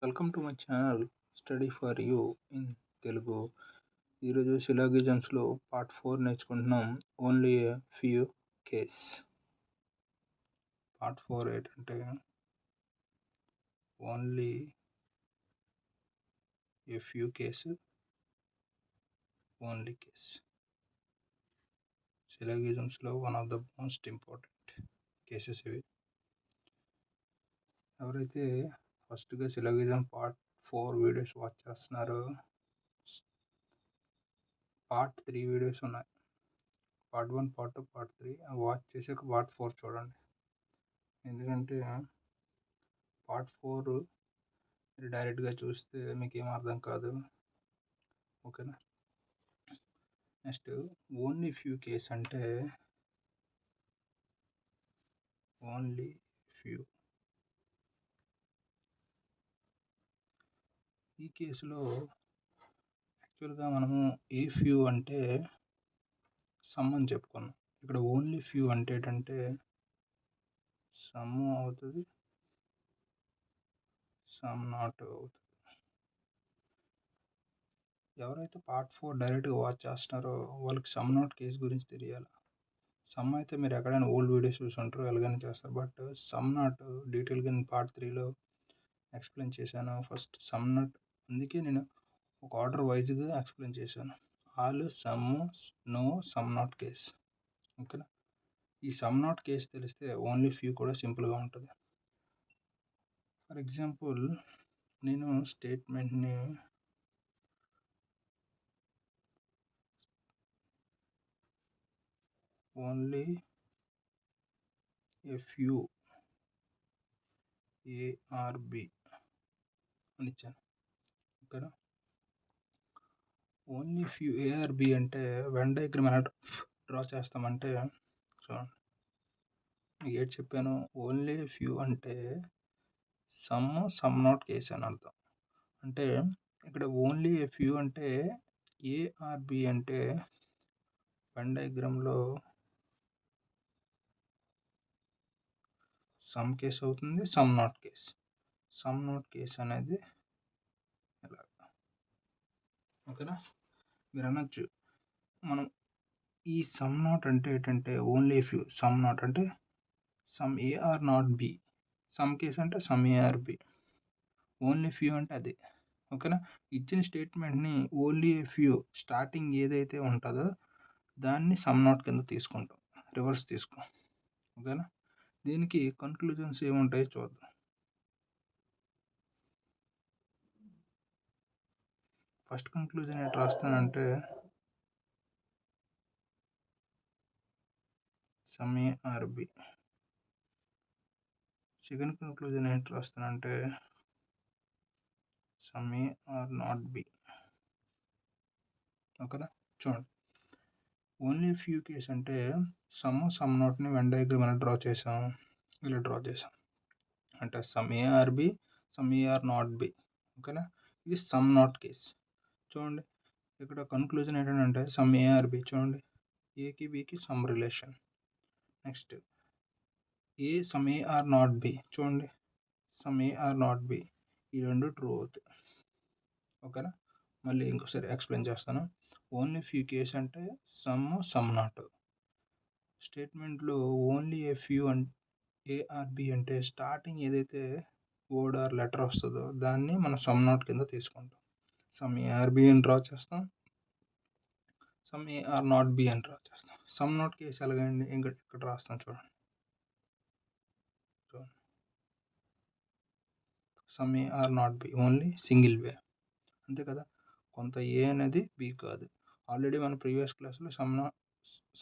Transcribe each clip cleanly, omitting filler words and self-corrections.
Welcome to my channel study for you in Telugu. ఈరోజు సిలాగిజమ్స్లో part 4 నేర్చుకుంటున్నాం. Only a few case. Part 4 ఏంటంటే only a few case, only case. సిలాగిజమ్స్లో one of the most important cases ఇవి. ఎవరైతే ఫస్ట్గా syllogism part 4 videos watch చేస్తున్నారో part 3 videos ఉన్నాయి. పార్ట్ 1, పార్ట్ 2, పార్ట్ 3 వాచ్ చేసాక పార్ట్ 4 చూడండి. ఎందుకంటే పార్ట్ 4 మీరు డైరెక్ట్గా చూస్తే మీకు ఏం అర్థం కాదు. ఓకేనా. నెక్స్ట్ ఓన్లీ ఫ్యూ కేస్ అంటే ఓన్లీ ఫ్యూ. ఈ కేసులో యాక్చువల్గా మనము ఏ ఫ్యూ అంటే సమ్ అని చెప్పుకున్నాం. ఇక్కడ ఓన్లీ ఫ్యూ అంటే ఏంటంటే సమ్ అవుతుంది, సమ్ నాట్ అవుతుంది. ఎవరైతే పార్ట్ 4 డైరెక్ట్గా వాచ్ చేస్తున్నారో వాళ్ళకి సమ్ నాట్ కేస్ గురించి తెలియాలి. సమ్ అయితే మీరు ఎక్కడైనా ఓల్డ్ వీడియోస్ చూసి ఉంటారు, ఎలాగైనా చేస్తారు. బట్ సమ్ నాట్ డీటెయిల్గా నేను పార్ట్ 3లో ఎక్స్ప్లెయిన్ చేశాను. ఫస్ట్ సమ్ నాట్, అందుకే నేను ఒక ఆర్డర్ వైజ్గా ఎక్స్ప్లెయిన్ చేశాను. All, some, no, some not case. ఓకేనా. ఈ సమ్ నాట్ కేస్ తెలిస్తే ఓన్లీ ఫ్యూ కూడా సింపుల్గా ఉంటుంది. ఫర్ ఎగ్జాంపుల్ నేను స్టేట్మెంట్ని ఓన్లీ ఏ ఫ్యూ ఏఆర్బి అని ఇచ్చాను. ఓకేనా. ఓన్లీ ఫ్యూ ఏఆర్బి అంటే వెన్ డయాగ్రమ్ ఎలా డ్రా చేస్తామంటే చూడండి, మీకు ఏంటి చెప్పాను. ఓన్లీ ఫ్యూ అంటే సమ్ నాట్ కేస్ అని అర్థం. అంటే ఇక్కడ ఓన్లీ ఏ ఫ్యూ అంటే ఏఆర్బి అంటే వెన్ డయాగ్రామ్లో సమ్ కేస్ అవుతుంది, some not case. Some not case అనేది ఎలా. ఓకేనా. మీరు అనొచ్చు మనం ఈ సమ్ నాట్ అంటే ఏంటంటే ఓన్లీ ఫ్యూ. సమ్ నాట్ అంటే some A are not B, some case అంటే some A are B, only few అంటే అది. ఓకేనా. ఇచ్చిన స్టేట్మెంట్ని ఓన్లీ ఫ్యూ స్టార్టింగ్ ఏదైతే ఉంటుందో దాన్ని సమ్ నాట్ కింద తీసుకుంటాం, రివర్స్ తీసుకో. ఓకేనా. దీనికి కన్క్లూజన్స్ ఏముంటాయో చూద్దాం. ఫస్ట్ కన్క్లూజన్ ఏంటి రాస్తానంటే సమ్ ఏఆర్బి. సెకండ్ కన్క్లూజన్ ఏంటి రాస్తానంటే some A are not B. ఓకేనా. చూడండి, ఓన్లీ ఫ్యూ కేస్ అంటే సమ్ నాట్ని వెన్ డయాగ్రమ్ ఎలా డ్రా చేసాం, ఇలా డ్రా చేసాం. అంటే some A are B, some A are not B. ఓకేనా. ఇది సమ్ నాట్ కేస్. చూడండి ఇక్కడ కన్క్లూజన్ ఏంటంటే సమ్ ఏఆర్బి. చూడండి, ఏకి బికి some relation. Next A some A are not B. చూడండి, సమ్ ఏఆర్ నాట్ బి. ఈ రెండు ట్రూ అవుతాయి. ఓకేనా. మళ్ళీ ఇంకోసారి ఎక్స్ప్లెయిన్ చేస్తాను. ఓన్లీ ఫ్యూ కేస్ అంటే సమ్ నాట్. స్టేట్మెంట్లో ఓన్లీ ఏ ఫ్యూ ఏఆర్బి అంటే స్టార్టింగ్ ఏదైతే వర్డ్ ఆర్ లెటర్ వస్తుందో దాన్ని మనం సమ్ నాట్ కింద తీసుకుంటాం. సమ్ ఏఆర్బి అని డ్రా చేస్తాం, సమ్ ఏఆర్ నాట్ బి అని డ్రా చేస్తాం. సమ్ నాట్ కేసు ఎలాగండి, ఇక్కడ రాస్తాం చూడండి. Some A are not B only single వే, అంతే కదా. కొంత ఏ అనేది బి కాదు. ఆల్రెడీ మన ప్రీవియస్ క్లాస్లో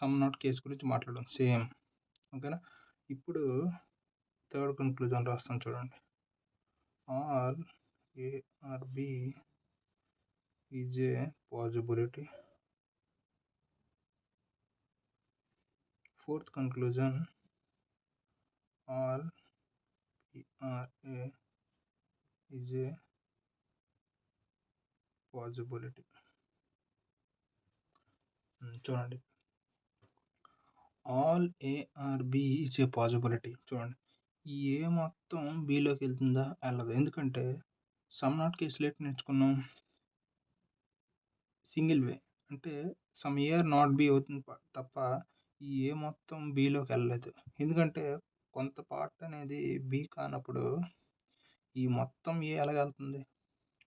సమ్ నాట్ కేసు గురించి మాట్లాడాం సేమ్. ఓకేనా. ఇప్పుడు థర్డ్ కన్క్లూజన్ రాస్తాం చూడండి. All ARB is a possibility. Fourth conclusion, all PRA is a possibility. చూడండి, all ARB is a possibility. చూడండి, ఈ ఏ మొత్తం బిలోకి వెళ్తుందా వెళ్ళదు. ఎందుకంటే సమ్ నాట్ కేసులో ఏంటి నేర్చుకున్నాం? Single way. అంటే some A are not B అవుతుంది తప్ప ఈ ఏ మొత్తం బిలోకెళ్ళలేదు. ఎందుకంటే కొంత పార్ట్ అనేది బి కానప్పుడు ఈ మొత్తం ఏ ఎలాగెళ్తుంది?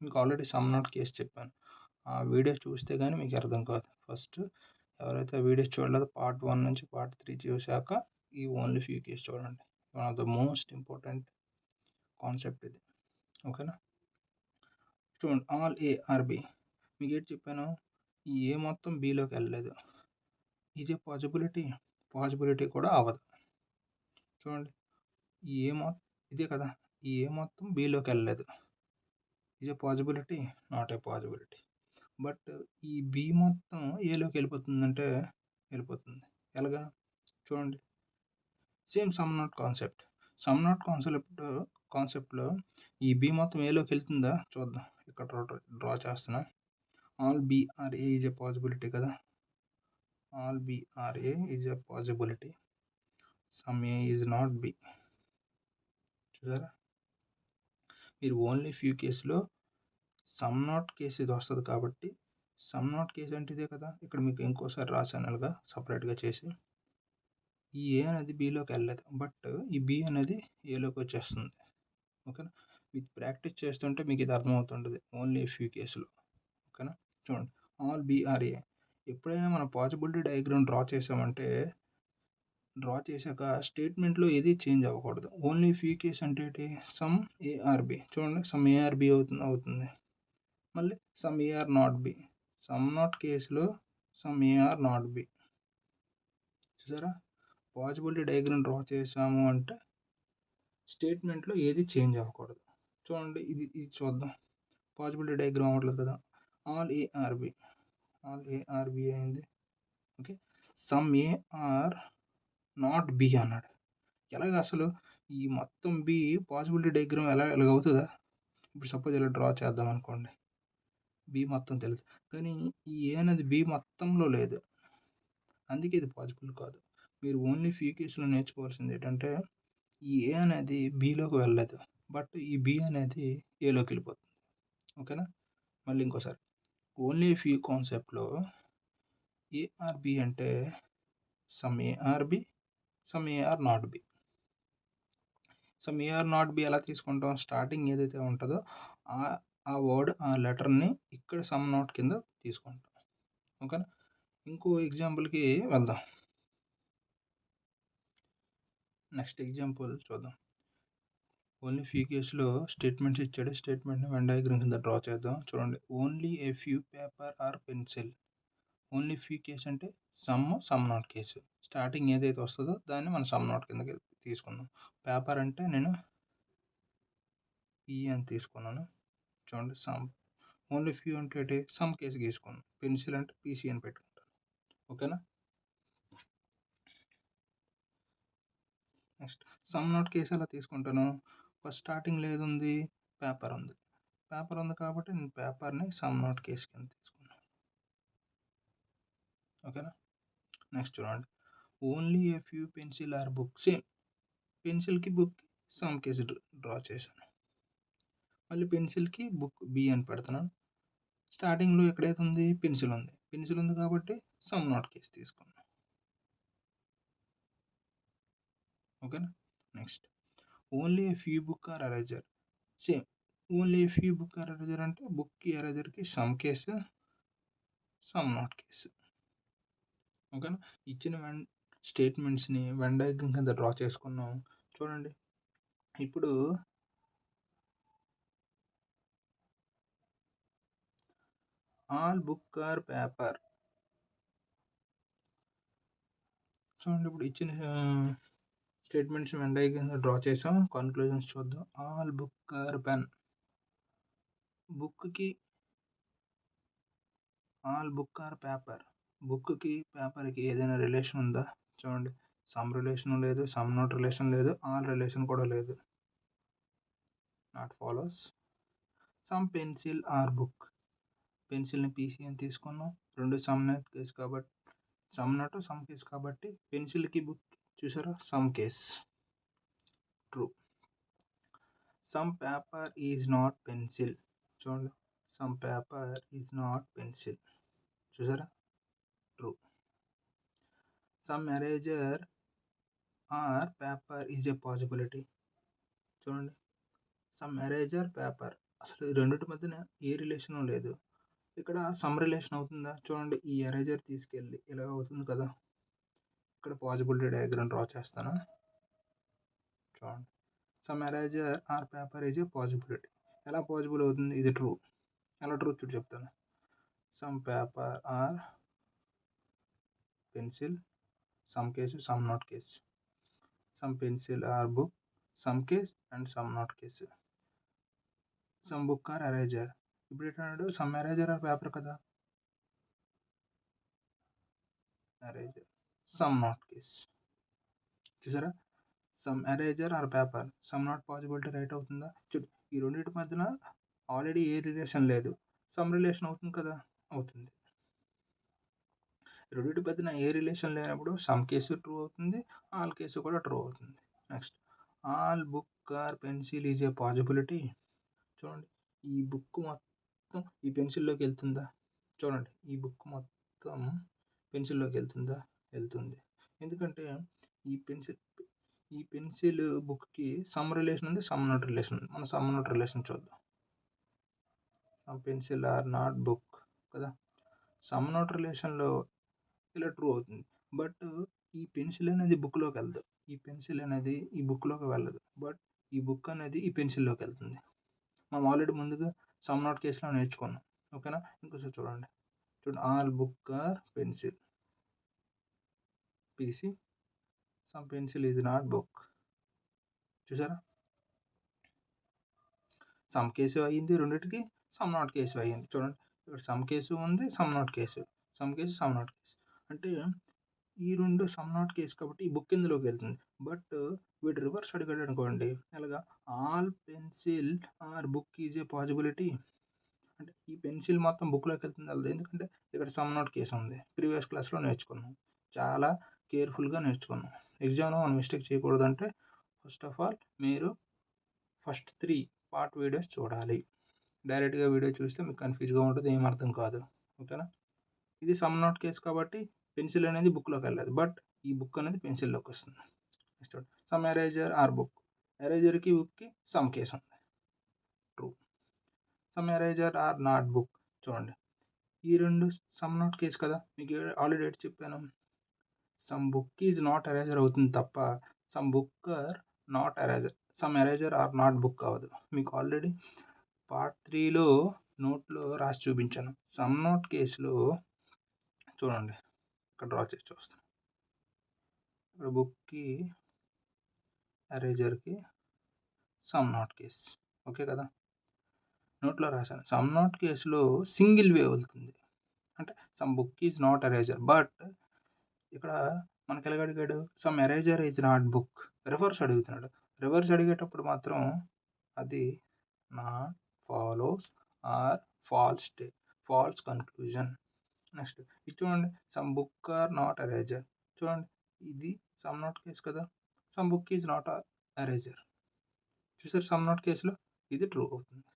మీకు ఆల్రెడీ సమ్ నాట్ కేస్ చెప్పాను. ఆ వీడియో చూస్తే గానీ మీకు అర్థం కాదు. ఫస్ట్ ఎవరైతే ఆ వీడియో చూడలేదో పార్ట్ 1 నుంచి పార్ట్ 3 చూసాక ఈ ఓన్లీ ఫ్యూ కేస్ చూడండి. One of the most important concept ఇది. ఓకేనా? చూడండి ఆల్ ఏ ఆర్ బి. మీకేంటి చెప్పాను? ఈ ఏ మొత్తం బిలోకెళ్ళలేదు. Is a possibility? పాజిబిలిటీ కూడా అవ్వదు. చూడండి ఈ ఏ ఇదే కదా! ఈ ఏ మొత్తం బిలోకెళ్ళలేదు. Is a possibility? Not a possibility. But ఈ బి మొత్తం ఏలోకి వెళ్ళిపోతుందంటే వెళ్ళిపోతుంది. ఎలాగా? చూడండి same some not concept. Some not కాన్సెప్ట్లో ఈ బి మొత్తం ఏలోకి వెళ్తుందా చూద్దాం. ఇక్కడ డ్రా చేస్తున్నా. All B are A is a possibility కదా! All B are A is a possibility. Some A is not B. చూసారా? మీరు ఓన్లీ ఫ్యూ కేసులో సమ్ నాట్ కేసు ఇది వస్తుంది కాబట్టి సమ్ నాట్ కేసు అంటే ఇదే కదా! ఇక్కడ మీకు ఇంకోసారి రాశాను అలాగా సపరేట్గా చేసి. ఈ ఏ అనేది బిలోకి వెళ్ళలేదు. బట్ ఈ బి అనేది ఏలోకి వచ్చేస్తుంది. ఓకేనా? విత్ ప్రాక్టీస్ చేస్తుంటే మీకు ఇది అర్థమవుతుంటుంది ఓన్లీ ఫ్యూ కేసులో. ఓకేనా? చూడండి ఆల్ బి ఆర్ ఏ. ఎప్పుడైనా మనం పాజిబిలిటీ డయాగ్రామ్ డ్రా చేశాక స్టేట్మెంట్లో ఏది చేంజ్ అవ్వకూడదు. ఓన్లీ ఫ్యూ కేస్ అంటే ఏంటి? Some A are B. చూడండి సమ్ ఏఆర్బి అవుతుంది. మళ్ళీ some A are not B. Some not కేసులో సమ్ ఏఆర్ నాట్ బి. చూసారా? పాజిబిలిటీ డయాగ్రామ్ డ్రా చేసాము అంటే స్టేట్మెంట్లో ఏది చేంజ్ అవ్వకూడదు. చూడండి ఇది చూద్దాం. పాజిబిలిటీ డయాగ్రామ్ అవ్వట్లేదు కదా! All ARB. ఆల్ ఏఆర్బి అయింది. Okay. Some A are not B అన్నాడు. ఎలాగ అసలు ఈ మొత్తం బి పాజిబిలిటీ డయాగ్రామ్ ఎలాగవుతుందా? ఇప్పుడు సపోజ్ ఇలా డ్రా చేద్దాం అనుకోండి. బి మొత్తం తెలుసు. కానీ ఈ ఏ అనేది బి మొత్తంలో లేదు. అందుకే ఇది పాజిబుల్ కాదు. మీరు ఓన్లీ ఫ్యూ కేసులో నేర్చుకోవాల్సింది ఏంటంటే ఈ ఏ అనేది బిలోకి వెళ్ళలేదు. బట్ ఈ బి అనేది ఏలోకి వెళ్ళిపోతుంది. ఓకేనా? మళ్ళీ ఇంకోసారి ఓన్లీ ఫ్యూ కాన్సెప్ట్లో ఏఆర్బి అంటే some A are B, some A are not B. Some A are not B ఎలా తీసుకుంటాం? స్టార్టింగ్ ఏదైతే ఉంటుందో ఆ వర్డ్ ఆ లెటర్ని ఇక్కడ సమ్ నాట్ కింద తీసుకుంటాం. ఓకేనా? ఇంకో ఎగ్జాంపుల్కి వెళ్దాం. నెక్స్ట్ ఎగ్జాంపుల్ చూద్దాం. ఓన్లీ ఫ్యూ కేసులో స్టేట్మెంట్స్ ఇచ్చాడు. స్టేట్మెంట్ని వెన్ డయాగ్రామ్ కింద డ్రా చేద్దాం. చూడండి only a few paper are pencil. Only few case అంటే సమ్ నాట్ కేసు. స్టార్టింగ్ ఏదైతే వస్తుందో దాన్ని మనం సమ్ నాట్ కిందకి తీసుకుందాం. పేపర్ అంటే నేను పి అని తీసుకున్నాను. చూడండి సమ్. ఓన్లీ ఫ్యూ అంటే సమ్ కేసు గీసుకున్నాను. పెన్సిల్ అంటే పీసీ అని పెట్టుకుంటాను. ఓకేనా? నెక్స్ట్ సమ్ నాట్ కేసు ఎలా తీసుకుంటాను? ఫస్ట్ స్టార్టింగ్లో ఏది ఉంది? పేపర్ ఉంది. పేపర్ ఉంది కాబట్టి నేను పేపర్ని సమ్ నాట్ కేసు కింద తీసుకున్నాను. ఓకేనా? నెక్స్ట్ చూడండి only a few pencil are book. Same పెన్సిల్కి బుక్కి సమ్ కేసు డ్రా చేశాను. మళ్ళీ పెన్సిల్కి బుక్ బి అని పెడుతున్నాను. స్టార్టింగ్లో ఎక్కడైతే ఉంది? పెన్సిల్ ఉంది. పెన్సిల్ ఉంది కాబట్టి సమ్ నాట్ కేసు తీసుకున్నాను. ఓకేనా? Next only a few book are eraser. Same only a few book are eraser అంటే బుక్కి ఎరేజర్కి some case, some not case. ఓకేనా? ఇచ్చిన స్టేట్మెంట్స్ని వెన్ డయాగ్రామ్ కింద డ్రా చేసుకున్నాం. చూడండి ఇప్పుడు ఆల్ బుక్ ఆర్ పేపర్. చూడండి ఇప్పుడు ఇచ్చిన స్టేట్మెంట్స్ వెన్ డయాగ్రామ్ డ్రా చేసాం. కన్క్లూజన్స్ చూద్దాం. All book are pen. బుక్కి ఆల్ బుక్ ఆర్ పేపర్. బుక్కి పేపర్కి ఏదైనా రిలేషన్ ఉందా? చూడండి సమ్ రిలేషన్ లేదు, సమ్ నాట్ రిలేషన్ లేదు, ఆల్ రిలేషన్ కూడా లేదు. Not follows. Some pencil are book. పెన్సిల్ని పీసీ అని తీసుకున్నాం. రెండు సమ్ నాట్ కేస్ కాబట్టి సమ్ నాట్ సమ్ కేస్ కాబట్టి పెన్సిల్కి బుక్ చూసారా? Some case true. Some paper is not pencil. చూడండి, some paper is not pencil. చూసారా? True. Some eraser are paper is a possibility. చూడండి, సమ్ ఎరేజర్ పేపర్, అసలు ఈ రెండిటి మధ్యన ఏ రిలేషన్ లేదు. ఇక్కడ సమ్ రిలేషన్ అవుతుందా? చూడండి, ఈ ఎరేజర్ తీసుకెళ్ళి ఇలా అవుతుంది కదా. ఇక్కడ పాసిబిలిటీ డయాగ్రామ్ డ్రా చేస్తాను. చూడండి, some eraser are paper is a possibility. ఎలా పాసిబుల్ అవుతుంది? ఇది ట్రూ. ఎలా ట్రూ చూడు చెప్తాను. Some paper are pencil, some case, some not case. Some pencil are book, some case and some not case. Some book are eraser. ఇప్పుడు ఏంటన్నాడు? Some eraser are paper కదా, eraser. Some not case. చూసారా? Some eraser are paper, some not possibility right అవుతుందా? చూడు, ఈ రెండింటి మధ్యన already ఏ relation లేదు, సమ్ రిలేషన్ అవుతుంది కదా. అవుతుంది. రెండింటి మధ్యన ఏ రిలేషన్ లేనప్పుడు సమ్ కేసు ట్రూ అవుతుంది, ఆల్ కేసు కూడా ట్రూ అవుతుంది. Next, all book are pencil is a possibility. చూడండి, ఈ బుక్ మొత్తం ఈ పెన్సిల్లోకి వెళ్తుందా? చూడండి, ఈ బుక్ మొత్తం పెన్సిల్లోకి వెళ్తుందా? వెళ్తుంది. ఎందుకంటే ఈ పెన్సిల్ బుక్కి సమ్ రిలేషన్ ఉంది, సమ్ నాట్ రిలేషన్ ఉంది. మనం సమ్ నాట్ రిలేషన్ చూద్దాం. Some pencil are not book కదా. సమ్ నాట్ రిలేషన్లో ఇలా ట్రూ అవుతుంది. బట్ ఈ పెన్సిల్ అనేది బుక్లోకి వెళ్ళదు, ఈ పెన్సిల్ అనేది ఈ బుక్లోకి వెళ్ళదు. బట్ ఈ బుక్ అనేది ఈ పెన్సిల్లోకి వెళ్తుంది. మనం ఆల్రెడీ ముందుగా సమ్ నాట్ కేసులో నేర్చుకున్నాం. ఓకేనా? ఇంకోసారి చూడండి. All book are pencil, PC. Some pencil is not book. చూసారా? సమ్ కేసు అయ్యింది రెండింటికి, సమ్ నాట్ కేసు అయ్యింది. చూడండి, ఇక్కడ సమ్ కేసు ఉంది, some not case, some case, some not case. అంటే ఈ రెండు సమ్ నాట్ కేసు కాబట్టి ఈ బుక్ ఇందులోకి వెళ్తుంది. బట్ వీడు రివర్స్ అడిగాడు అనుకోండి, ఎలాగా? All pencil are book is a possibility. అంటే ఈ పెన్సిల్ మొత్తం బుక్లోకి వెళ్తుంది వెళ్ళదు, ఎందుకంటే ఇక్కడ సమ్ నాట్ కేసు ఉంది. ప్రీవియస్ క్లాస్లో నేర్చుకున్నాం, చాలా కేర్ఫుల్గా నేర్చుకున్నాం. ఎగ్జామ్లో మనం మిస్టేక్ చేయకూడదంటే ఫస్ట్ ఆఫ్ ఆల్ మీరు ఫస్ట్ 3 పార్ట్ వీడియోస్ చూడాలి. డైరెక్ట్గా వీడియో చూస్తే మీకు కన్ఫ్యూజ్గా ఉంటుంది, ఏం అర్థం కాదు. ఓకేనా? ఇది సమ్ నాట్ కేసు కాబట్టి పెన్సిల్ అనేది బుక్లోకి వెళ్ళదు, బట్ ఈ బుక్ అనేది పెన్సిల్లోకి వస్తుంది. Next, some eraser are book. ఎరేజర్కి బుక్కి సమ్ కేసు ఉంది, true. Some eraser are not book. చూడండి, ఈ రెండు సమ్ నాట్ కేసు కదా. మీకు ఆల్రెడీ ఏంటి చెప్పాను? Some book is not eraser అవుతుంది తప్ప some book are not eraser, some eraser are not book అవ్వదు. మీకు ఆల్రెడీ పార్ట్ 3లో నోట్లో రాసి చూపించాను. సమ్ నాట్ కేసులో చూడండి, ఇక్కడ డ్రా చేసి చూస్తాను. ఇక్కడ బుక్కి, ఎరేజర్కి సమ్ నాట్ కేస్. ఓకే కదా? నోట్లో రాశాను. సమ్ నాట్ కేసులో సింగిల్ వే వెళ్తుంది, అంటే some book is not eraser. But ఇక్కడ మనకి ఎలాగ అడిగాడు? Some eraser is not book. Reverse అడుగుతున్నాడు. రివర్స్ అడిగేటప్పుడు మాత్రం అది not, follows or false conclusion. Next, ఇది చూడండి, some book are not eraser. చూడండి, ఇది సమ్ నాట్ కేసు కదా. Some book is not eraser. చూసారు? సమ్ నాట్ కేసులో ఇది ట్రూ అవుతుంది.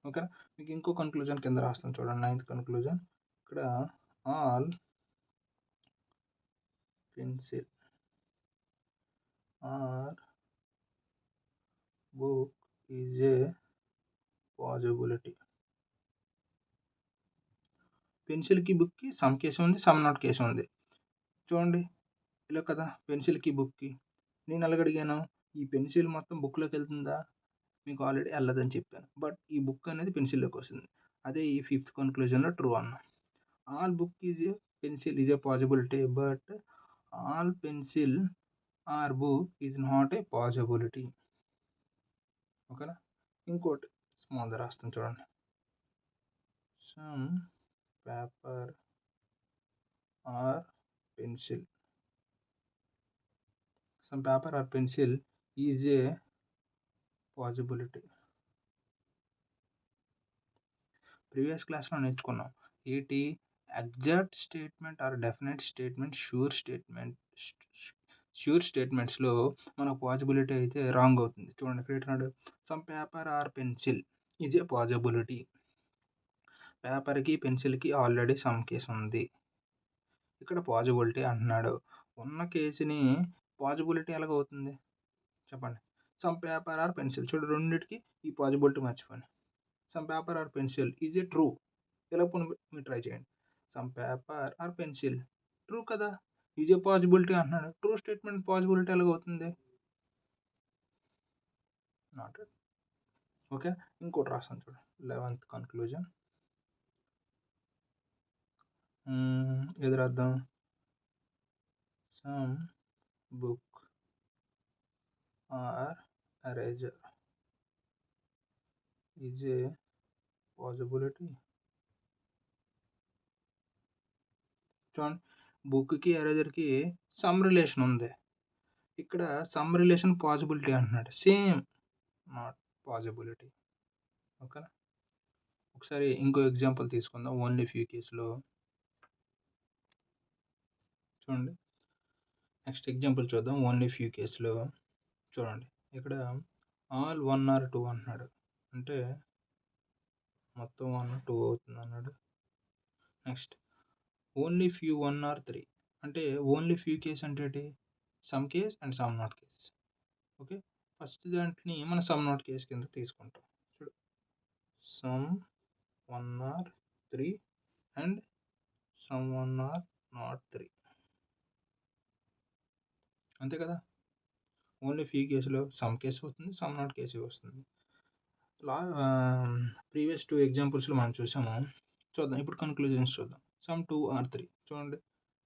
ఓకేనా? మీకు ఇంకో కన్క్లూజన్ కింద రాస్తాను చూడండి, 9th కన్క్లూజన్. ఇక్కడ all pencil are book is a possibility. పెన్సిల్కి బుక్కి సమ్ కేసు ఉంది, సమ్ నాట్ కేసు ఉంది. చూడండి, ఇలా కదా. పెన్సిల్కి బుక్కి నేను ఎలాగ అడిగాను? ఈ పెన్సిల్ మొత్తం బుక్లోకి వెళ్తుందా? మీకు ఆల్రెడీ వెళ్ళదని చెప్పాను. బట్ ఈ బుక్ అనేది పెన్సిల్లోకి వస్తుంది. అదే ఈ 5th కన్క్లూజన్లో ట్రూ అన్నా. All book is a pencil is a possibility, but all pencil are book is not a possibility. ఓకేనా? ఇంకోటి స్మాల్ రాస్తాను చూడండి. Some paper are pencil, some paper are pencil is a possibility. Previous క్లాస్లో నేర్చుకున్నాం ఏంటి? Exact statement are definite statement, sure statement, sure స్టేట్మెంట్స్‌లో మన possibility అయితే రాంగ్ అవుతుంది. చూడండి ఇక్కడ ఏమంటున్నాడు? Some paper are pencil is a possibility. పేపర్‌కి, పెన్సిల్‌కి ఆల్రెడీ సమ్ కేస్ ఉంది. ఇక్కడ పాజిబిలిటీ అంటున్నాడు. ఉన్న కేస్‌ని పాజిబిలిటీ ఎలాగవుతుంది చెప్పండి? సమ్ పేపర్ ఆర్ పెన్సిల్ చూడు రెండిటికి ఈ పాజిబిలిటీ మర్చిపోయాను. Some paper are pencil is a true. ఇలా పోనీ మీరు ట్రై చేయండి. Some paper are pencil true కదా! ఈజ్ ఎ పాజిబిలిటీ అంటున్నాడు. ట్రూ స్టేట్మెంట్ పాజిబిలిటీ ఎలాగవుతుంది? Not it. ఓకే. ఇంకోటి రాస్తాను చూడు. 11th conclusion. ఏది రాద్దాం? Some book are eraser is a possibility. చూడండి బుక్‌కి, ఎరేజర్‌కి సమ్ రిలేషన్ ఉంది. ఇక్కడ సమ్ రిలేషన్ పాజిబిలిటీ అంటున్నాడు. Same not possibility. ఓకేనా? ఒకసారి ఇంకో ఎగ్జాంపుల్ తీసుకుందాం. ఓన్లీ ఫ్యూ కేస్‌లో చూడండి. నెక్స్ట్ ఎగ్జాంపుల్ చూద్దాం. ఓన్లీ ఫ్యూ కేస్‌లో చూడండి. ఇక్కడ ఆల్ 1 ఆర్ 2 అంటున్నాడు. అంటే మొత్తం 1, 2 అవుతుందన్నాడు. నెక్స్ట్ ఓన్లీ ఫ్యూ 1 ఆర్ 3 అంటే ఓన్లీ ఫ్యూ కేస్ అంటే ఏంటి? Some case and some not case. Okay. First దాంట్ని మనం సమ్ నాట్ కేస్ కింద తీసుకుంటాం. చూడు some 1 are 3 and some 1 are not 3 అంతే కదా! ఓన్లీ ఫ్యూ కేస్‌లో సమ్ కేస్ వస్తుంది. సమ్ నాట్ కేస్ వస్తుంది. ప్రీవియస్ 2 ఎగ్జాంపుల్స్‌లో మనం చూసాము. చూద్దాం ఇప్పుడు కన్క్లూజన్స్ చూద్దాం. సమ్ 2 ఆర్ 3 చూడండి.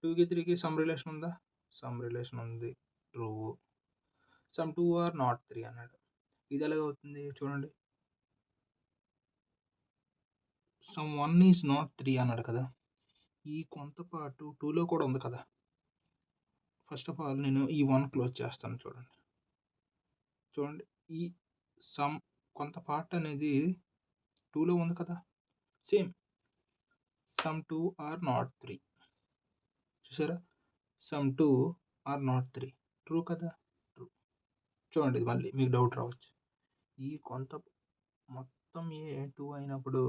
2కి 3కి సమ్ రిలేషన్ ఉందా? సమ్ రిలేషన్ ఉంది. ట్రూ. సమ్ 2 ఆర్ నాట్ 3 అన్నాడు. ఇది ఎలాగవుతుంది చూడండి. సమ్ 1 ఈజ్ నాట్ 3 అన్నాడు కదా! ఈ కొంత పార్ట్ 2లో కూడా ఉంది కదా! ఫస్ట్ ఆఫ్ ఆల్ నేను ఈ 1 క్లోజ్ చేస్తాను చూడండి. చూడండి ఈ సమ్ కొంత పార్ట్ అనేది 2లో ఉంది కదా! సేమ్ సమ్ 2 ఆర్ నాట్ 3 చూసారా? సమ్ 2 ఆర్ నాట్ 3 ట్రూ కదా! ట్రూ. చూడండి ఇది మళ్ళీ మీకు డౌట్ రావచ్చు. ఈ కొంత మొత్తం ఏ 2 అయినప్పుడు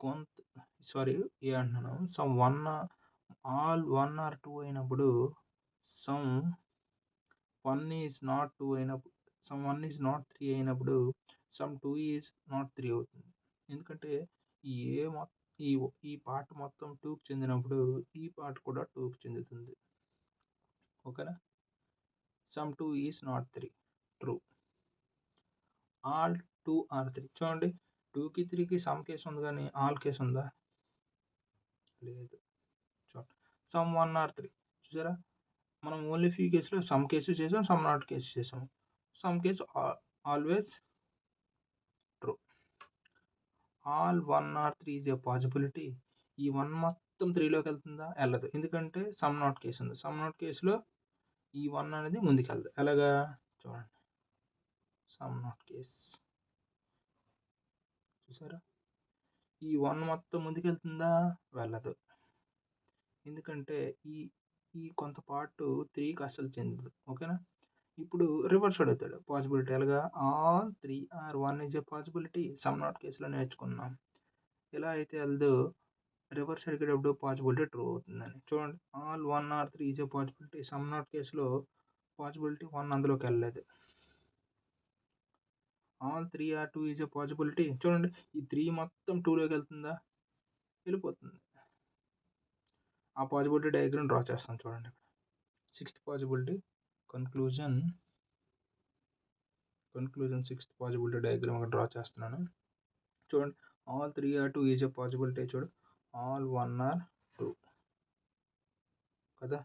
కొంత సారీ ఏ అంటున్నాను. సమ్ 1 ఆల్ 1 ఆర్ 2 అయినప్పుడు సమ్ 1 ఈజ్ నాట్ 2 అయినప్పుడు సమ్ 1 ఈజ్ నాట్ 3 అయినప్పుడు సమ్ 2 ఈజ్ నాట్ 3 అవుతుంది. ఎందుకంటే ఈ ఏ మొత్ ఈ ఈ పార్ట్ మొత్తం 2కి చెందినప్పుడు ఈ పార్ట్ కూడా 2కి చెందుతుంది. ఓకేనా? Some 2 is not 3 true. All 2 are 3 చూడండి 2కి 3కి సమ్ కేస్ ఉంది గానీ ఆల్ కేస్ ఉందా? లేదు. చూడండి సమ్ 1 ఆర్ 3 చూసారా? మనం ఓన్లీ ఫ్యూ కేస్‌లో సమ్ కేసెస్ చేసాం. సమ్ నాట్ కేసెస్ చేసాం. Some case always true. All 1 are 3 is a possibility. ఈ 1 మొత్తం 3లోకి వెళ్తుందా? ఎళ్ళదు. ఎందుకంటే సమ్ నాట్ కేస్ ఉంది. సమ్ నాట్ కేస్‌లో ఈ 1 అనేది ముందుకెళ్ళదు. ఎలాగా? చూడండి. సమ్ నాట్ కేస్ చూసారా? ఈ 1 మొత్తం ముందుకెళ్తుందా? వెళ్ళదు. ఎందుకంటే ఈ ఈ కొంత పార్ట్ 3కి అస్సలు చెందదు. ఓకేనా? ఇప్పుడు రివర్స్ అడుగుతాడు. పాజిబిలిటీ ఎలాగా? All 3 are 1 is a possibility. Some not కేస్‌లో నేర్చుకున్నాం. ఇలా అయితే ఎళ్ళదు. రివర్స్ అడిగేటప్పుడు పాజిబిలిటీ ట్రూ అవుతుందని. చూడండి. All 1 are 3 is a possibility. Some not కేస్‌లో పాజిబిలిటీ 1 అందులోకెళ్ళలేదు. All 3 are 2 is a possibility. చూడండి. ఈ 3 మొత్తం 2లోకెళ్తుందా? వెళ్ళిపోతుంది. ఆ పాజిబిలిటీ డయాగ్రామ్ డ్రా చేస్తాను చూడండి. Sixth possibility conclusion sixth possibility diagram ఒకటి డ్రా చేస్తున్నాను. చూడండి. All 3 are 2 is a possibility చూడు. ఆల్ 1 ఆర్ 2 కదా!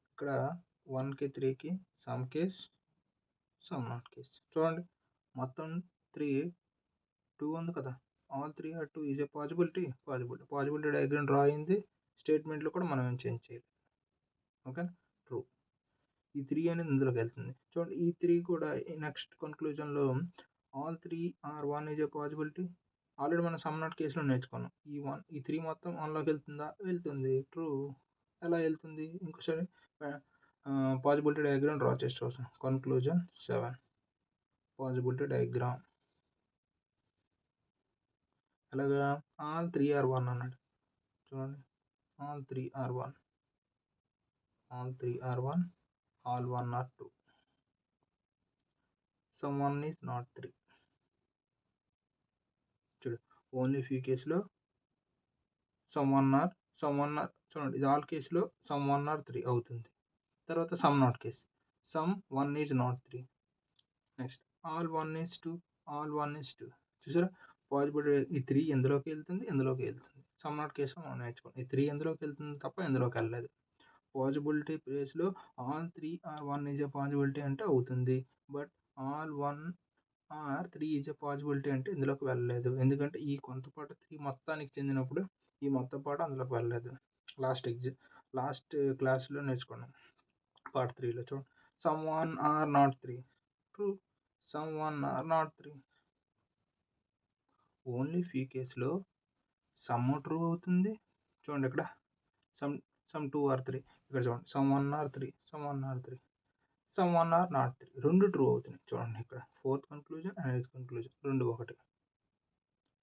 ఇక్కడ 1కి 3కి some case, some not case. చూడండి. మొత్తం 3 2 ఉంది కదా! All 3 are 2 is a possibility. Possibility diagram draw అయింది. స్టేట్మెంట్‌లో కూడా మనం ఏం చేంజ్ చేయలేదు. ఓకేనా? ట్రూ. ఈ 3 అనేది ఇందులోకెళ్తుంది. చూడండి ఈ 3 కూడా నెక్స్ట్ కన్క్లూజన్‌లో all 3 are 1 is a possibility. Already మనం సమ్ నాట్ కేస్‌లో నేర్చుకున్నాం. ఈ 3 మొత్తం 1లోకెళ్తుందా? వెళ్తుంది. ట్రూ. ఎలా వెళ్తుంది ఇంకోసారి పాజిబిలిటీ డయాగ్రామ్ డ్రా చేసి చూసాం. కన్క్లూజన్ 7 పాజిబిలిటీ డయాగ్రామ్ ఎలాగా ఆల్ 3 ఆర్ 1 అన్నాడు చూడండి. All 3 are 1 all 3 are 1 all 1 are 2 some 1 is not 3 చూడు. ఓన్లీ ఫ్యూ కేసులో సమ్ 1 ఆర్ చూడండి. ఇది ఆల్ కేసులో సమ్ 1 ఆర్ 3 అవుతుంది. తర్వాత some not case some 1 is not 3. Next all 1 is 2 all 1 is 2 చూసారా. పాజిబిలిటీ ఈ 3 ఎందులోకి వెళ్తుంది ఇందులోకి వెళ్తుంది. సమ్ నాట్ కేసు మనం నేర్చుకోండి. ఈ 3 ఎందులోకి వెళ్తుంది తప్ప ఎందులోకి వెళ్ళలేదు. పాజిబిలిటీ ప్లేస్లో all 3 are 1 is a possibility అంటే అవుతుంది. But all 1 are 3 is a possibility అంటే ఇందులోకి వెళ్ళలేదు. ఎందుకంటే ఈ కొంత పాట 3 మొత్తానికి చెందినప్పుడు ఈ మొత్తం పాట అందులోకి వెళ్ళలేదు. లాస్ట్ క్లాస్లో నేర్చుకున్నాం పార్ట్ 3లో చూడండి. Some 1 are not 3 true. Some 1 are not 3 only few కేసులో సమ్ ట్రూ అవుతుంది. చూడండి ఇక్కడ సమ్ 2 ఆర్ 3 ఇక్కడ చూడండి. Some 1 are 3 some 1 are 3 some 1 are not 3 రెండు ట్రూ అవుతున్నాయి. చూడండి ఇక్కడ 4th conclusion and 8th conclusion రెండు ఒకటి.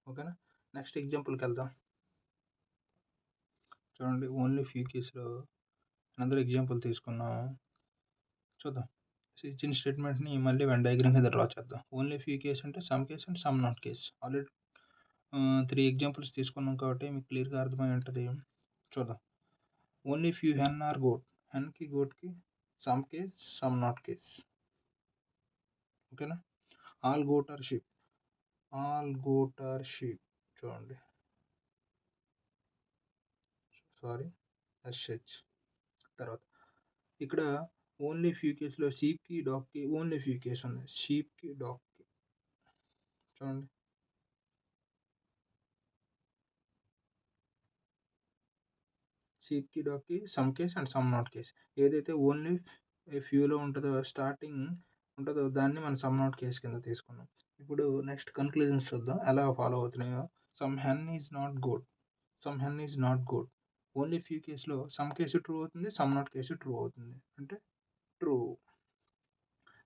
ఓకేనా. నెక్స్ట్ ఎగ్జాంపుల్కి వెళ్దాం. చూడండి ఓన్లీ ఫ్యూ కేసులో అందరూ ఎగ్జాంపుల్ తీసుకున్నాం. చూద్దాం. ఇచ్చిన స్టేట్మెంట్ని మళ్ళీ వెన్ డయాగ్రామ్ కింద డ్రా చేద్దాం. ఓన్లీ ఫ్యూ కేస్ అంటే some case and some not case. Already 3 examples తీసుకున్నాం కాబట్టి మీకు క్లియర్గా అర్థమై ఉంటుంది. చూద్దాం. Only few hen are goat. హెన్కి గోట్కి some case some not case. ఓకేనా. All goat are sheep. All goat are sheep. చూడండి ఎస్హెచ్. తర్వాత ఇక్కడ ఓన్లీ ఫ్యూ కేసులో షీప్కి డాగ్కి ఓన్లీ ఫ్యూ కేసు ఉంది. షీప్కి డాగ్కి చూడండి. షీప్కి డాగ్కి some case and some not case. ఏదైతే ఓన్లీ ఫ్యూలో ఉంటుందో స్టార్టింగ్ ఉంటుందో దాన్ని మనం సమ్ నాట్ కేస్ కింద తీసుకున్నాం. ఇప్పుడు నెక్స్ట్ కన్క్లూజన్స్ చూద్దాం ఎలా ఫాలో అవుతున్నాయో. Some hen is not good. Some hen is not good. Only few కేసులో సమ్ కేసు ట్రూ అవుతుంది, సమ్ నాట్ కేసు ట్రూ అవుతుంది. అంటే true.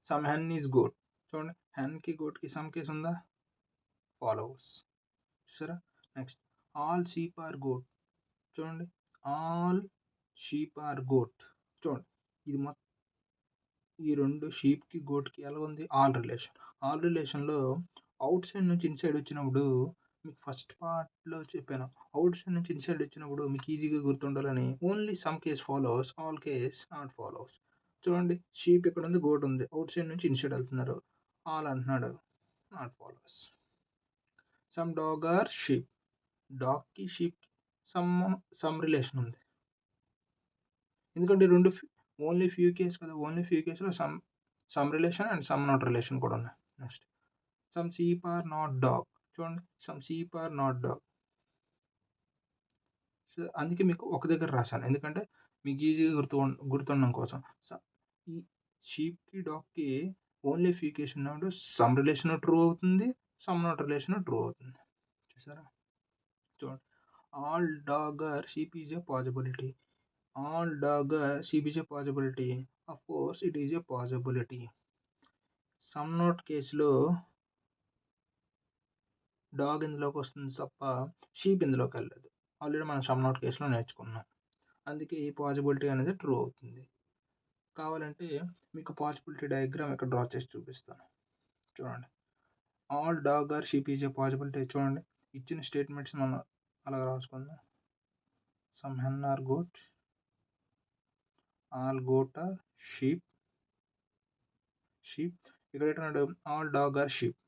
Some hen is good. చూడండి హెన్కి గోట్కి సమ్ కేసు ఉందా, ఫాలోవర్స్ చూసారా. Next all sheep are goat. చూడండి ఆల్ షీప్ ఆర్ గోట్. చూడండి ఇది ఈ రెండు షీప్కి గోట్కి ఎలా ఉంది, ఆల్ రిలేషన్. ఆల్ రిలేషన్లో అవుట్ సైడ్ నుంచి ఇన్సైడ్ వచ్చినప్పుడు మీకు ఫస్ట్ పార్ట్లో చెప్పాను. అవుట్ సైడ్ నుంచి ఇన్సైడ్ వచ్చినప్పుడు మీకు ఈజీగా గుర్తుండాలని only some case followers all case not followers. చూడండి షీప్ ఇక్కడ ఉంది, గోట్ ఉంది, అవుట్ సైడ్ నుంచి ఇన్సైడ్ వెళ్తున్నారు, ఆల్ అంటున్నాడు, not followers. Some dog are sheep. డాగ్కి షీప్కి సమ్ రిలేషన్ ఉంది. ఎందుకంటే రెండు ఓన్లీ ఫ్యూ కేస్ కదా. ఓన్లీ ఫ్యూ కేసులో some relation and some not relation కూడా ఉన్నాయి. Next some sheep are not dog. చూడండి some sheep are not dog. So అందుకే మీకు ఒక దగ్గర రాశాను, ఎందుకంటే మీకు ఈజీగా గుర్తుండడం కోసం. ఈ షీప్కి డాగ్కి ఓన్లీ ఫ్యూ కేస్ ఉన్నప్పుడు సమ్ రిలేషన్ ట్రూ అవుతుంది, సమ్ నాట్ రిలేషన్ ట్రూ అవుతుంది. చూసారా. చూడండి all dog are sheep is a possibility. All dog sheep is a possibility. Of course, it is a possibility. Some not కేసులో dog ఇందులోకి వస్తుంది తప్ప sheep ఇందులోకి వెళ్ళలేదు. ఆల్రెడీ మనం సమ్ నాట్ కేసులో నేర్చుకున్నాం. అందుకే ఈ పాజిబిలిటీ అనేది ట్రూ అవుతుంది. కావాలంటే మీకు పాజిబిలిటీ డయాగ్రామ్ ఇక్కడ డ్రా చేసి చూపిస్తాను. చూడండి all dog are sheep is a possibility. చూడండి ఇచ్చిన స్టేట్మెంట్స్ మనం అలా రాసుకుందాం. Some hen are goat, all goat are sheep. ఇక్కడ ఏంటన్నాడు, all dog are sheep.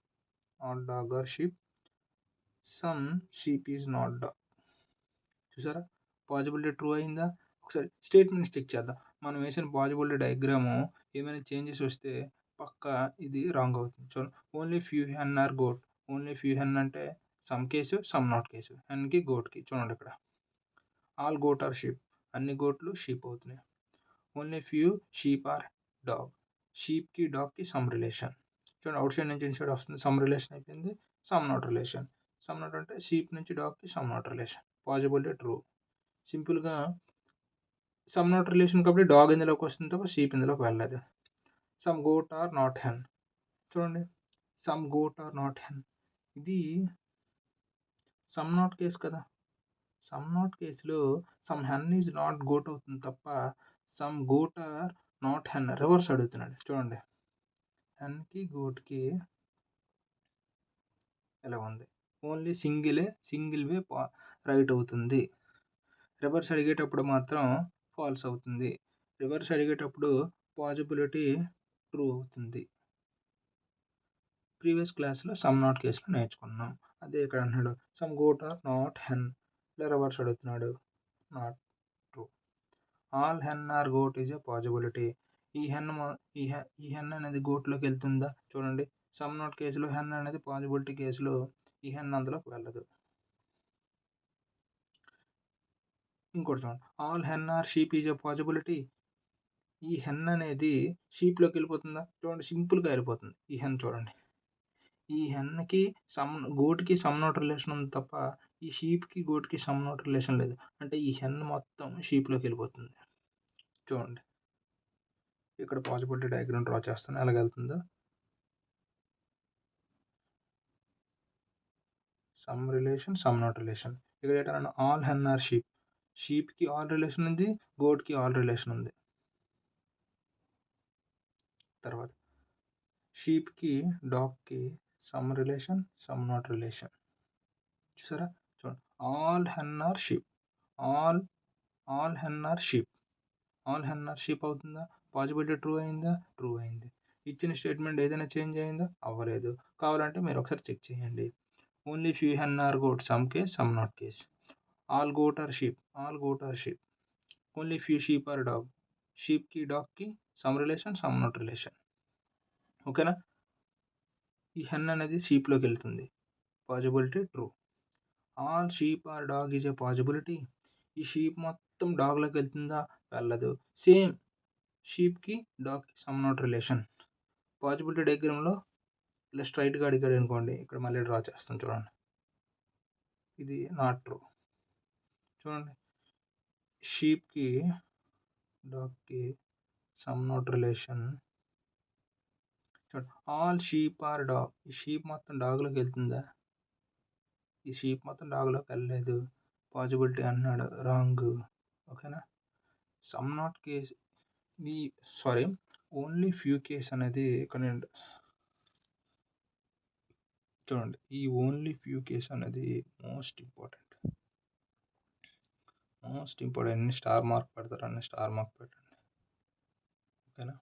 All dog are sheep. Some sheep is not dog. చూసారా పాజిబిలిటీ ట్రూ అయిందా. ఒకసారి స్టేట్మెంట్స్ చెక్ చేద్దాం. మనం వేసిన పాజిబిలిటీ డయాగ్రాము ఏమైనా చేంజెస్ వస్తే పక్కా ఇది రాంగ్ అవుతుంది. చూడండి only few hen are goat. Only few hen అంటే some case some not case. హెన్కి గోట్కి చూడండి ఇక్కడ ఆల్ గోట్ ఆర్ షీప్. అన్ని గోట్లు షీప్ అవుతున్నాయి. Only few sheep are dog. షీప్కి డాగ్కి సమ్ రిలేషన్. చూడండి అవుట్ సైడ్ నుంచి ఇన్సైడ్ వస్తుంది, సమ్ రిలేషన్ అయిపోయింది. Some not relation. Some not అంటే షీప్ నుంచి డాగ్కి some not relation. Possibility true. సింపుల్గా సమ్ నాట్ రిలేషన్ కాబట్టి డాగ్ ఇందులోకి వస్తుంది తప్ప షీప్ ఇందులోకి వెళ్ళలేదు. Some goat are not hen. చూడండి, some goat are not hen. ఇది సమ్ నాట్ కేస్ కదా. సమ్ నాట్ కేస్‌లో some hen is not goat అవుతుంది తప్ప some goat are not hen reverse అడుగుతున్నాడు. చూడండి, హెన్‌కి, గోట్‌కి ఇలా ఉంది. ఓన్లీ సింగిల్ వే రైట్ అవుతుంది. రివర్స్ అడిగేటప్పుడు మాత్రం ఫాల్స్ అవుతుంది. రివర్స్ అడిగేటప్పుడు పాజిబిలిటీ ట్రూ అవుతుంది. ప్రీవియస్ క్లాస్‌లో సమ్ నాట్ కేస్‌లో నేర్చుకున్నాం. అదే ఇక్కడ అంటున్నాడు some goat are not hen. ఇలా రివర్స్ అడుగుతున్నాడు. Not true. All hen are goat is a possibility. ఈ హెన్ ఈ హెన్ అనేది గోట్‌లోకి వెళ్తుందా? చూడండి, సమ్ నాట్ కేస్‌లో హెన్ అనేది పాజిబిలిటీ కేస్‌లో ఈ హెన్ అందులోకి వెళ్ళదు. ఇంకోటి చూడండి, all hen are sheep is a possibility. ఈ హెన్ అనేది షీప్‌లోకి వెళ్ళిపోతుందా? చూడండి, సింపుల్‌గా వెళ్ళిపోతుంది. ఈ హెన్ చూడండి. ఈ హెన్‌కి గోట్‌కి సమ్ నాట్ రిలేషన్ ఉంది తప్ప ఈ షీప్‌కి, గోట్‌కి సమ్ నాట్ రిలేషన్ లేదు. అంటే ఈ హెన్ మొత్తం షీప్‌లోకి వెళ్ళిపోతుంది. చూడండి, ఇక్కడ పాజిబిలిటీ డయాగ్రామ్ డ్రా చేస్తాను ఎలాగెళ్తుందో. Some relation, some not relation. ఇక్కడ ఏంటన్నా ఆల్ హెన్ ఆర్ షీప్. షీప్‌కి ఆల్ రిలేషన్ ఉంది, గోట్‌కి ఆల్ రిలేషన్ ఉంది. తర్వాత షీప్‌కి, డాగ్‌కి some relation, some not relation. చూసారా? చూడండి, all hen are sheep. All hen are sheep. All hen are sheep అవుతుందా? పాజిబిలిటీ ట్రూ అయిందా? ట్రూ అయింది. ఇచ్చిన స్టేట్మెంట్ ఏదైనా చేంజ్ అయిందా? అవ్వలేదు. కావాలంటే మీరు ఒకసారి చెక్ చేయండి. Only few hen are goat, some case, some not case. All goat are sheep. All goat are sheep. Only few sheep are dog. షీప్‌కి, డాగ్‌కి some relation, some not relation. ఓకేనా? ఈ హెన్ అనేది షీప్‌లోకి వెళ్తుంది. Possibility true. All sheep are dog is a possibility. ఈ sheep మొత్తం డాగ్‌లోకి వెళ్తుందా? వెళ్ళదు. సేమ్ షీప్‌కి, డాగ్‌కి సమ్ నాట్ రిలేషన్. పాజిబిలిటీ డయాగ్రామ్‌లో ఇలా స్ట్రెయిట్‌గా అడిగాడు అనుకోండి, ఇక్కడ మళ్ళీ డ్రా చేస్తాను చూడండి. ఇది నాట్ ట్రూ. చూడండి, షీప్‌కి, డాగ్‌కి సమ్ నాట్ రిలేషన్. చూడండి, ఆల్ షీప్ ఆర్ డాగ్. ఈ షీప్ మొత్తం డాగ్‌లోకి వెళ్తుందా? ఈ షీప్ మొత్తం డాగ్‌లోకి వెళ్ళలేదు. పాజిబిలిటీ అంటున్నాడు, రాంగ్. ఓకేనా? సమ్ నాట్ కేస్ ఈ సారీ ఓన్లీ ఫ్యూ కేస్ అనేది ఇక్కడ చూడండి, ఈ ఓన్లీ ఫ్యూ కేస్ అనేది మోస్ట్ ఇంపార్టెంట్. ఎన్ని స్టార్ మార్క్ పెడతారు అన్ని స్టార్ మార్క్ పెట్టండి. ఓకేనా?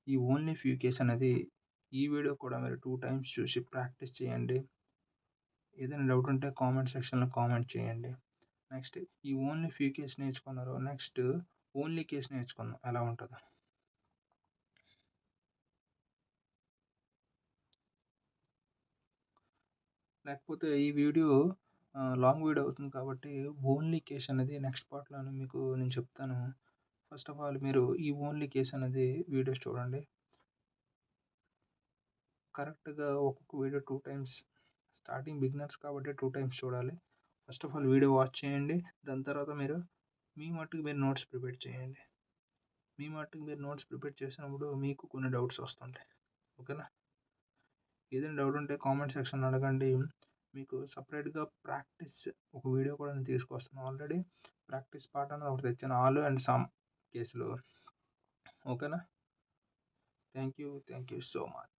ఈ ఓన్లీ ఫ్యూ కేస్ అనేది ఈ వీడియో కూడా మీరు 2 టైమ్స్ చూసి ప్రాక్టీస్ చేయండి. ఏదైనా డౌట్ ఉంటే కామెంట్ సెక్షన్‌లో కామెంట్ చేయండి. నెక్స్ట్ ఈ ఓన్లీ ఫ్యూ కేస్ నేర్చుకున్నారు. నెక్స్ట్ ఓన్లీ కేస్ నేర్చుకుందాం ఎలా ఉంటదో. లేకపోతే ఈ వీడియో లాంగ్ వీడియో అవుతుంది కాబట్టి ఓన్లీ కేస్ అనేది నెక్స్ట్ పార్ట్‌లోనే మీకు నేను చెప్తాను. ఫస్ట్ ఆఫ్ ఆల్ మీరు ఈ ఓన్లీ కేస్ అనేది వీడియోస్ చూడండి. కరెక్ట్‌గా ఒక్కొక్క వీడియో 2 టైమ్స్ స్టార్టింగ్ బిగినర్స్ కాబట్టి 2 టైమ్స్ చూడాలి. First of all video watch చేయండి. దాని తర్వాత మీరు మీ మట్టుకు మీరు నోట్స్ ప్రిపేర్ చేయండి. మీ మట్టుకు మీరు నోట్స్ ప్రిపేర్ చేసినప్పుడు మీకు కొన్ని డౌట్స్ వస్తుంటాయి. ఓకేనా? ఏదైనా డౌట్ ఉంటే కామెంట్ సెక్షన్‌లో అడగండి. మీకు సెపరేట్‌గా ప్రాక్టీస్ ఒక వీడియో కూడా నేను తీసుకొస్తాను. ఆల్రెడీ ప్రాక్టీస్ పార్ట్ అనేది ఒకటి తెచ్చాను. ఆల్ అండ్ సమ్ కేస్‌లో. ఓకేనా? Thank you so much.